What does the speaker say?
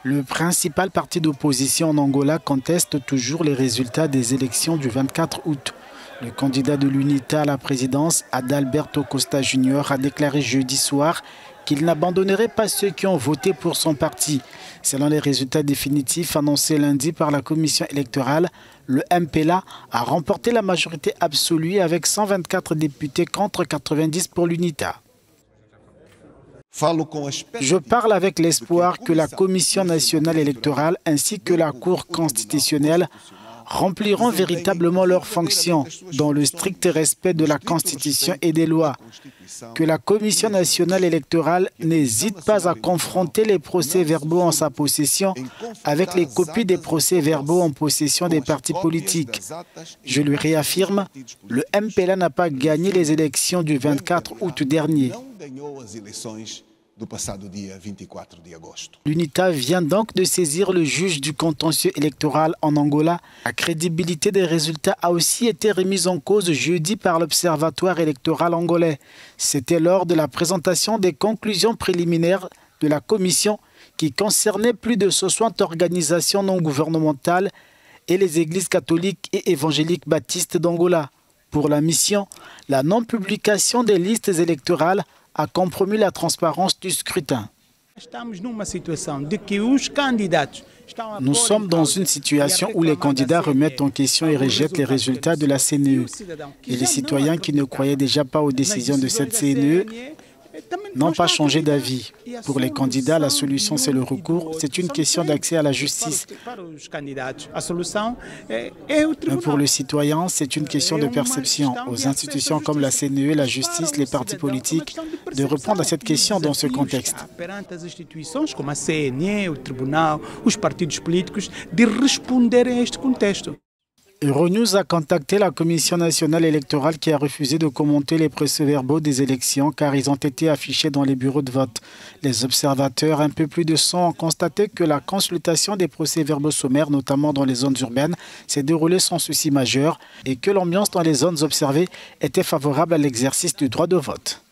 Le principal parti d'opposition en Angola conteste toujours les résultats des élections du 24 août. Le candidat de l'UNITA à la présidence, Adalberto Costa Jr., a déclaré jeudi soir qu'il n'abandonnerait pas ceux qui ont voté pour son parti. Selon les résultats définitifs annoncés lundi par la commission électorale, le MPLA a remporté la majorité absolue avec 124 députés contre 90 pour l'UNITA. Je parle avec l'espoir que la Commission nationale électorale ainsi que la Cour constitutionnelle rempliront véritablement leurs fonctions dans le strict respect de la Constitution et des lois. Que la Commission nationale électorale n'hésite pas à confronter les procès-verbaux en sa possession avec les copies des procès-verbaux en possession des partis politiques. Je lui réaffirme, le MPLA n'a pas gagné les élections du 24 août dernier. L'UNITA vient donc de saisir le juge du contentieux électoral en Angola. La crédibilité des résultats a aussi été remise en cause jeudi par l'Observatoire électoral angolais. C'était lors de la présentation des conclusions préliminaires de la commission qui concernait plus de 60 organisations non gouvernementales et les églises catholiques et évangéliques baptistes d'Angola. Pour la mission, la non-publication des listes électorales a compromis la transparence du scrutin. Nous sommes dans une situation où les candidats remettent en question et rejettent les résultats de la CNE. Et les citoyens qui ne croyaient déjà pas aux décisions de cette CNE n'ont pas changé d'avis. Pour les candidats, la solution, c'est le recours. C'est une question d'accès à la justice. Mais pour le citoyen, c'est une question de perception. Aux institutions comme la CNE, la justice, les partis politiques, de répondre à cette question dans ce contexte. Euronews a contacté la Commission nationale électorale qui a refusé de commenter les procès-verbaux des élections car ils ont été affichés dans les bureaux de vote. Les observateurs, un peu plus de 100, ont constaté que la consultation des procès-verbaux sommaires, notamment dans les zones urbaines, s'est déroulée sans souci majeur et que l'ambiance dans les zones observées était favorable à l'exercice du droit de vote.